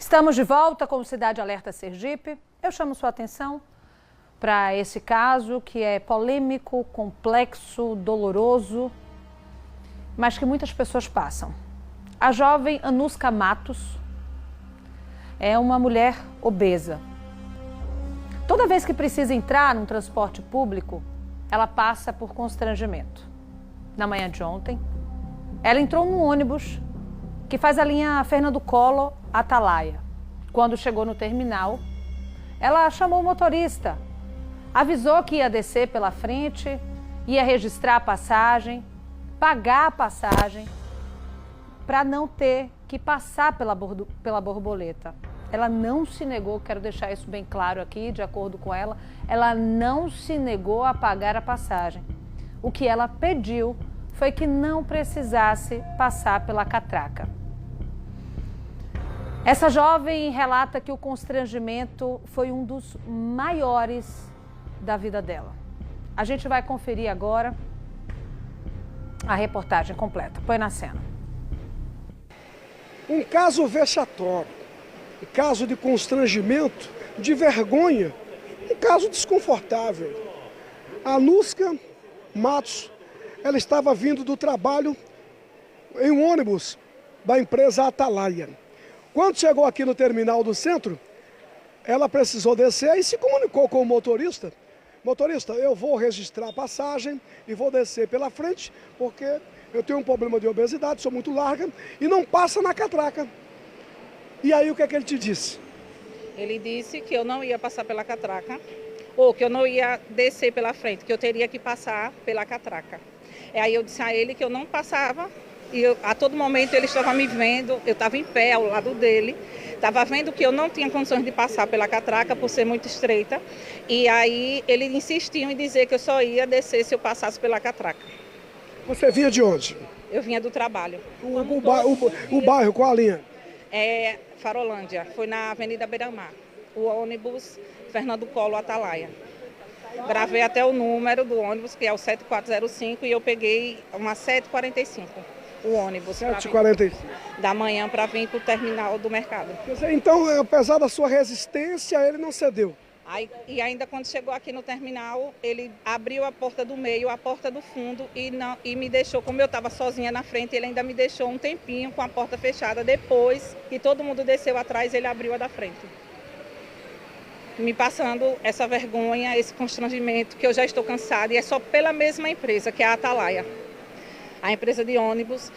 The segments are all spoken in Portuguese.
Estamos de volta com o Cidade Alerta Sergipe. Eu chamo sua atenção para esse caso que é polêmico, complexo, doloroso, mas que muitas pessoas passam. A jovem Anuska Matos é uma mulher obesa. Toda vez que precisa entrar num transporte público, ela passa por constrangimento. Na manhã de ontem, ela entrou num ônibus que faz a linha Fernando Collor Atalaia. Quando chegou no terminal, ela chamou o motorista, avisou que ia descer pela frente, ia registrar a passagem, pagar a passagem, para não ter que passar pela borboleta. Ela não se negou, quero deixar isso bem claro aqui, de acordo com ela, ela não se negou a pagar a passagem. O que ela pediu foi que não precisasse passar pela catraca. Essa jovem relata que o constrangimento foi um dos maiores da vida dela. A gente vai conferir agora a reportagem completa. Põe na cena. Um caso vexatório, um caso de constrangimento, de vergonha, um caso desconfortável. A Anuska Matos, ela estava vindo do trabalho em um ônibus da empresa Atalaia. Quando chegou aqui no terminal do centro, ela precisou descer e se comunicou com o motorista. Motorista, eu vou registrar a passagem e vou descer pela frente, porque eu tenho um problema de obesidade, sou muito larga e não passa na catraca. E aí o que é que ele te disse? Ele disse que eu não ia passar pela catraca, ou que eu não ia descer pela frente, que eu teria que passar pela catraca. Aí eu disse a ele que eu não passava. E a todo momento ele estava me vendo, eu estava em pé ao lado dele, estava vendo que eu não tinha condições de passar pela catraca por ser muito estreita. E aí ele insistiu em dizer que eu só ia descer se eu passasse pela catraca. Você vinha de onde? Eu vinha do trabalho. O bairro, qual a linha? É Farolândia, foi na Avenida Beira-Mar, o ônibus Fernando Collor Atalaia. Gravei até o número do ônibus, que é o 7405, e eu peguei uma 7h45. O ônibus 7h45 da manhã para vir para o terminal do mercado. Então, apesar da sua resistência, ele não cedeu. E ainda quando chegou aqui no terminal, ele abriu a porta do meio, a porta do fundo e me deixou, como eu estava sozinha na frente, ele ainda me deixou um tempinho com a porta fechada. Depois que todo mundo desceu atrás, ele abriu a da frente. Me passando essa vergonha, esse constrangimento, que eu já estou cansada, e é só pela mesma empresa, que é a Atalaia. A empresa de ônibus,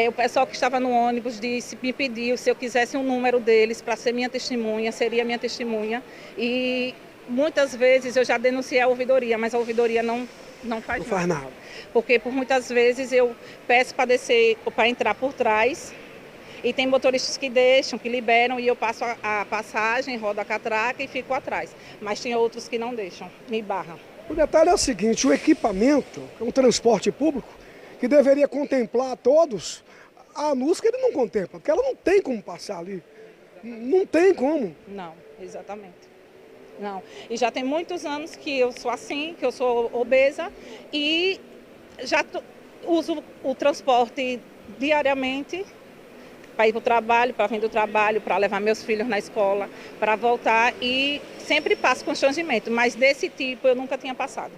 o pessoal que estava no ônibus me pediu se eu quisesse um número deles para ser minha testemunha, seria minha testemunha. E muitas vezes eu já denunciei a ouvidoria, mas a ouvidoria não faz nada. Porque por muitas vezes eu peço para descer, para entrar por trás, e tem motoristas que deixam, que liberam, e eu passo a passagem, rodo a catraca e fico atrás. Mas tem outros que não deixam, me barram. O detalhe é o seguinte, o equipamento, um transporte público, que deveria contemplar a todos, a Anuska ele não contempla, porque ela não tem como passar ali. Não tem como. Não, exatamente. Não. E já tem muitos anos que eu sou assim, que eu sou obesa, e já uso o transporte diariamente para ir para o trabalho, para vir do trabalho, para levar meus filhos na escola, para voltar, e sempre passo constrangimento, mas desse tipo eu nunca tinha passado.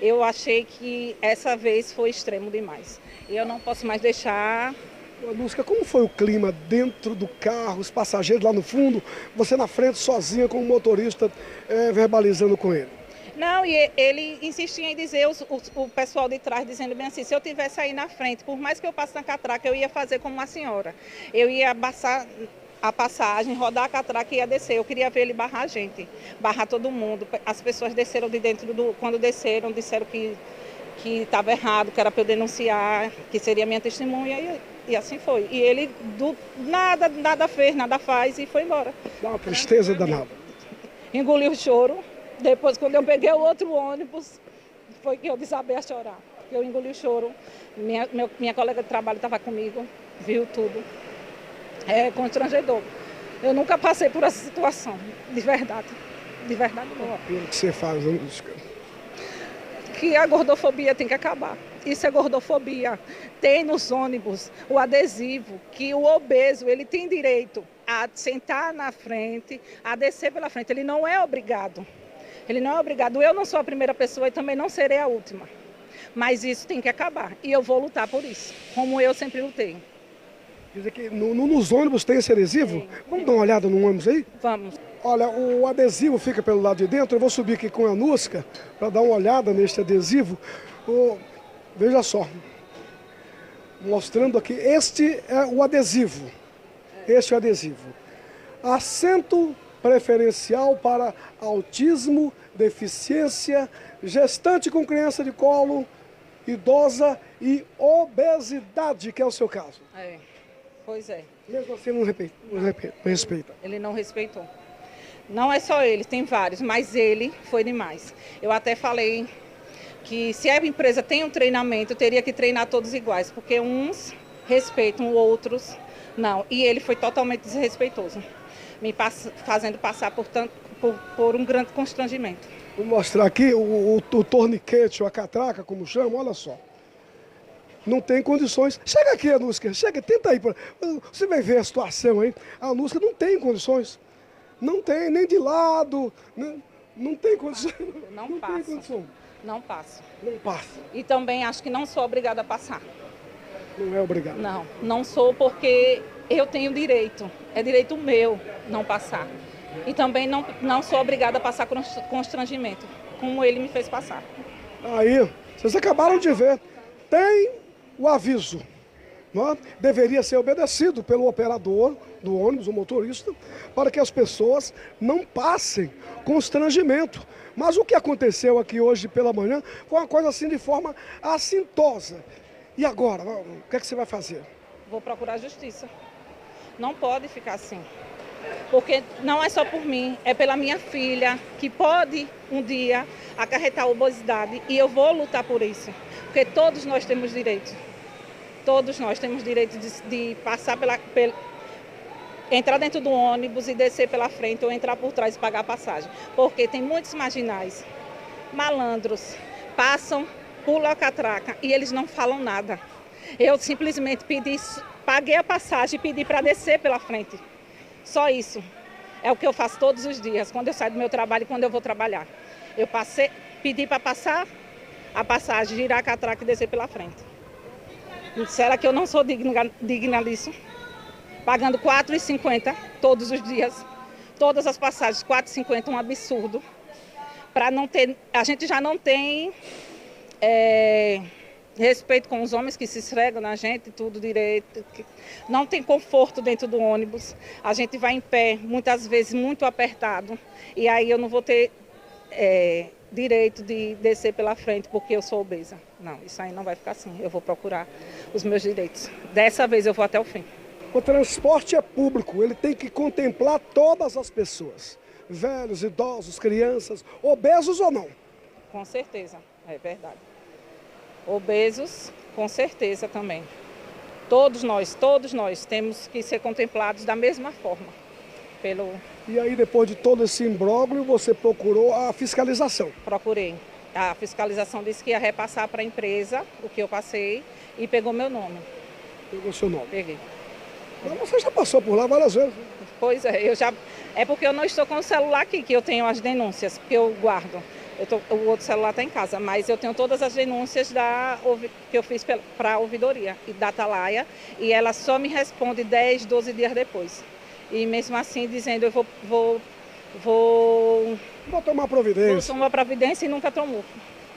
Eu achei que essa vez foi extremo demais. E eu não posso mais deixar... Anuska, como foi o clima dentro do carro, os passageiros lá no fundo, você na frente sozinha com o motorista verbalizando com ele? Não, e ele insistia em dizer, o pessoal de trás dizendo bem assim, se eu tivesse aí na frente, por mais que eu passe na catraca, eu ia fazer como uma senhora. Eu ia passar a passagem, rodar a catraca e ia descer. Eu queria ver ele barrar a gente, barrar todo mundo. As pessoas desceram de dentro quando desceram, disseram que estava errado, que era para eu denunciar, que seria minha testemunha, e assim foi. E ele nada fez, nada faz e foi embora. Dá uma tristeza danada. Engoliu o choro. Depois, quando eu peguei o outro ônibus, foi que eu desabei a chorar. Eu engoli o choro. Minha colega de trabalho estava comigo, viu tudo. É constrangedor. Eu nunca passei por essa situação, de verdade. De verdade mesmo. O que você faz, Anuska? Que a gordofobia tem que acabar. Isso é gordofobia. Tem nos ônibus o adesivo que o obeso ele tem direito a sentar na frente, a descer pela frente. Ele não é obrigado. Ele não é obrigado. Eu não sou a primeira pessoa e também não serei a última. Mas isso tem que acabar. E eu vou lutar por isso, como eu sempre lutei. Quer dizer que nos ônibus tem esse adesivo? Tem. Vamos dar uma olhada no ônibus aí? Vamos. Olha, o adesivo fica pelo lado de dentro. Eu vou subir aqui com a Anuska para dar uma olhada neste adesivo. Veja só. Mostrando aqui. Este é o adesivo. Este é o adesivo. Assento preferencial para autismo, deficiência, gestante com criança de colo, idosa e obesidade, que é o seu caso. Pois é. Mesmo assim não respeita. Ele não respeitou. Não é só ele, tem vários, mas ele foi demais. Eu até falei que se a empresa tem um treinamento, teria que treinar todos iguais, porque uns respeitam, outros não. E ele foi totalmente desrespeitoso, fazendo passar por um grande constrangimento. Vou mostrar aqui o torniquete, ou a catraca, como chama, olha só. Não tem condições. Chega aqui, Anuska, chega, tenta aí. Você vai ver a situação aí. A Anuska não tem condições. Não tem, nem de lado. Não tem condições. Não passa. Tem condição. Não passa. Não passa. E também acho que não sou obrigada a passar. Não é obrigada? Não sou porque eu tenho direito. É direito meu não passar. E também não sou obrigada a passar constrangimento, como ele me fez passar. Aí, vocês acabaram de ver. Tem o aviso. Não é? Deveria ser obedecido pelo operador do ônibus, o motorista, para que as pessoas não passem constrangimento. Mas o que aconteceu aqui hoje pela manhã foi uma coisa assim de forma assintosa. E agora, o que é que você vai fazer? Vou procurar justiça. Não pode ficar assim. Porque não é só por mim, é pela minha filha, que pode um dia acarretar obesidade. E eu vou lutar por isso. Porque todos nós temos direito. Todos nós temos direito de passar entrar dentro do ônibus e descer pela frente, ou entrar por trás e pagar a passagem. Porque tem muitos marginais, malandros, passam, pulam a catraca e eles não falam nada. Eu simplesmente paguei a passagem e pedi para descer pela frente. Só isso. É o que eu faço todos os dias, quando eu saio do meu trabalho e quando eu vou trabalhar. Eu pedi para passar a passagem, girar a catraca e descer pela frente. Será que eu não sou digna disso? Pagando R$ 4,50 todos os dias. Todas as passagens, R$ 4,50, um absurdo. Para não ter, a gente já não tem respeito com os homens que se esfregam na gente, tudo direito. Não tem conforto dentro do ônibus. A gente vai em pé, muitas vezes muito apertado. E aí eu não vou ter direito de descer pela frente porque eu sou obesa. Não, isso aí não vai ficar assim. Eu vou procurar os meus direitos. Dessa vez eu vou até o fim. O transporte é público, ele tem que contemplar todas as pessoas. Velhos, idosos, crianças, obesos ou não. Com certeza, é verdade. Obesos, com certeza também. Todos nós temos que ser contemplados da mesma forma. E aí, depois de todo esse imbróglio, você procurou a fiscalização? Procurei. A fiscalização disse que ia repassar para a empresa o que eu passei e pegou meu nome. Pegou seu nome? Peguei. Mas você já passou por lá várias vezes? Pois é, é porque eu não estou com o celular aqui, que eu tenho as denúncias, que eu guardo. O outro celular está em casa, mas eu tenho todas as denúncias que eu fiz para a ouvidoria e da Atalaia, e ela só me responde 10, 12 dias depois. E mesmo assim, dizendo, eu vou tomar providência. Vou tomar providência e nunca tomou.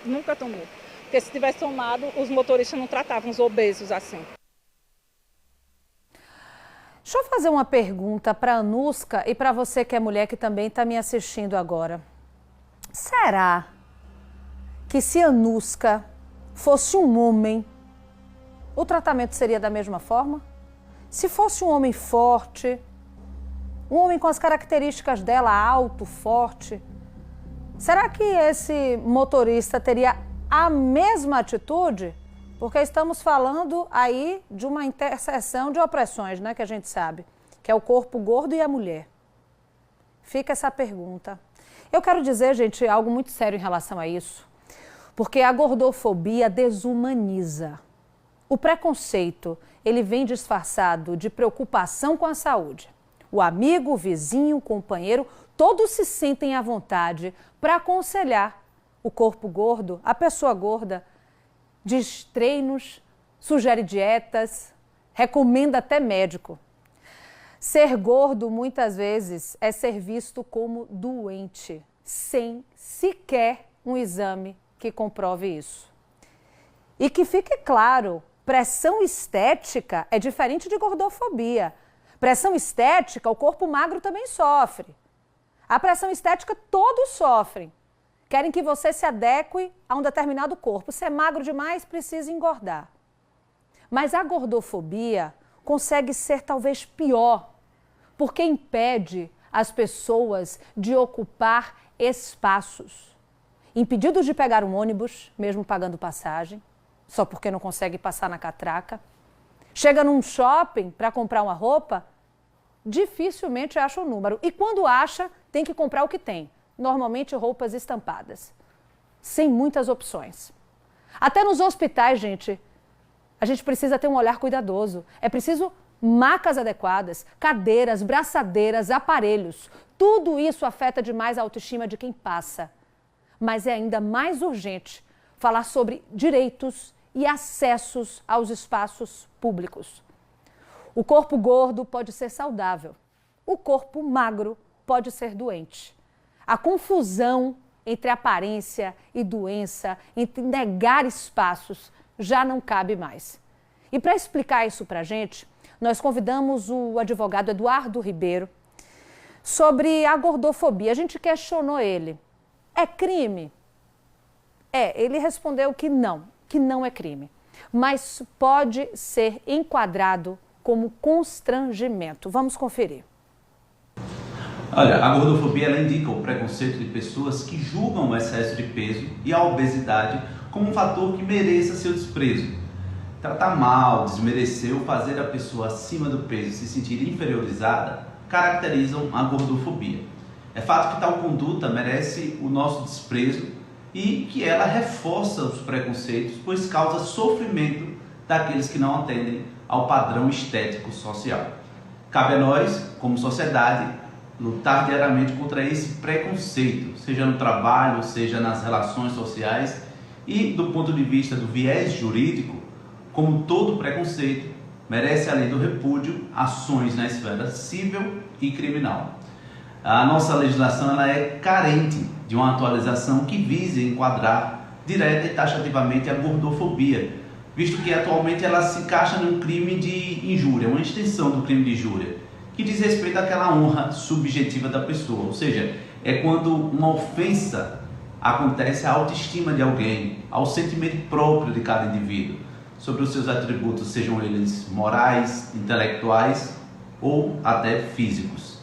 Nunca tomou. Porque se tivesse tomado, os motoristas não tratavam os obesos assim. Deixa eu fazer uma pergunta para a Anuska e para você que é mulher que também está me assistindo agora. Será que se a Anuska fosse um homem, o tratamento seria da mesma forma? Se fosse um homem forte, um homem com as características dela, alto, forte, será que esse motorista teria a mesma atitude? Porque estamos falando aí de uma interseção de opressões, né, que a gente sabe, que é o corpo gordo e a mulher. Fica essa pergunta. Eu quero dizer, gente, algo muito sério em relação a isso, Porque a gordofobia desumaniza. O preconceito, ele vem disfarçado de preocupação com a saúde. O amigo, o vizinho, o companheiro, todos se sentem à vontade para aconselhar o corpo gordo, a pessoa gorda, diz treinos, sugere dietas, recomenda até médico. Ser gordo, muitas vezes, é ser visto como doente, sem sequer um exame que comprove isso. E que fique claro, pressão estética é diferente de gordofobia. Pressão estética, o corpo magro também sofre. A pressão estética todos sofrem. Querem que você se adeque a um determinado corpo. Se é magro demais, precisa engordar. Mas a gordofobia consegue ser talvez pior, porque impede as pessoas de ocupar espaços. Impedidos de pegar um ônibus, mesmo pagando passagem, só porque não consegue passar na catraca. Chega num shopping para comprar uma roupa, dificilmente acha o número. E quando acha, tem que comprar o que tem. Normalmente roupas estampadas, sem muitas opções. Até nos hospitais, a gente precisa ter um olhar cuidadoso. É preciso macas adequadas, cadeiras, braçadeiras, aparelhos. Tudo isso afeta demais a autoestima de quem passa. Mas é ainda mais urgente falar sobre direitos e acessos aos espaços públicos. O corpo gordo pode ser saudável. O corpo magro pode ser doente. A confusão entre aparência e doença, entre negar espaços, já não cabe mais. E para explicar isso para a gente, nós convidamos o advogado Eduardo Ribeiro sobre a gordofobia. A gente questionou ele. É crime? Ele respondeu que não é crime. Mas pode ser enquadrado como constrangimento. Vamos conferir. Olha, a gordofobia ela indica o preconceito de pessoas que julgam o excesso de peso e a obesidade como um fator que mereça seu desprezo. Tratar mal, desmerecer ou fazer a pessoa acima do peso se sentir inferiorizada caracterizam a gordofobia. É fato que tal conduta merece o nosso desprezo e que ela reforça os preconceitos, pois causa sofrimento daqueles que não atendem ao padrão estético social. Cabe a nós, como sociedade, lutar diariamente contra esse preconceito, seja no trabalho, seja nas relações sociais e, do ponto de vista do viés jurídico, como todo preconceito, merece, além do repúdio, ações na esfera civil e criminal. A nossa legislação ela é carente de uma atualização que vise enquadrar direta e taxativamente a gordofobia, visto que atualmente ela se encaixa num crime de injúria, uma extensão do crime de injúria, que diz respeito àquela honra subjetiva da pessoa, ou seja, é quando uma ofensa acontece à autoestima de alguém, ao sentimento próprio de cada indivíduo, sobre os seus atributos, sejam eles morais, intelectuais ou até físicos.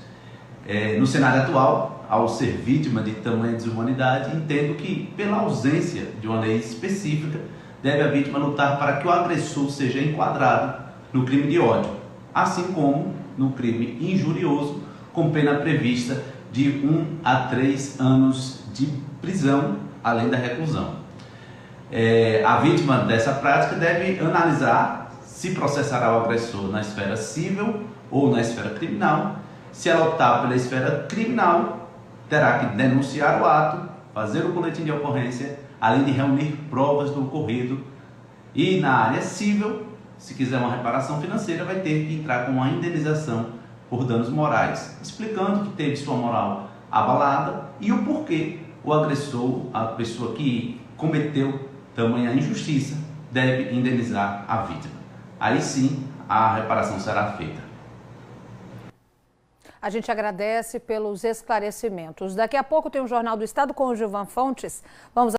No cenário atual, ao ser vítima de tamanha desumanidade, entendo que, pela ausência de uma lei específica, deve a vítima lutar para que o agressor seja enquadrado no crime de ódio, assim como no crime injurioso, com pena prevista de 1 a 3 anos de prisão, além da reclusão. A vítima dessa prática deve analisar se processará o agressor na esfera civil ou na esfera criminal. Se ela optar pela esfera criminal, terá que denunciar o ato, fazer o boletim de ocorrência, além de reunir provas do ocorrido. E na área civil, se quiser uma reparação financeira, vai ter que entrar com uma indenização por danos morais, explicando que teve sua moral abalada e o porquê o agressor, a pessoa que cometeu tamanha injustiça, deve indenizar a vítima. Aí sim, a reparação será feita. A gente agradece pelos esclarecimentos. Daqui a pouco tem o Jornal do Estado com o Gilvan Fontes. Vamos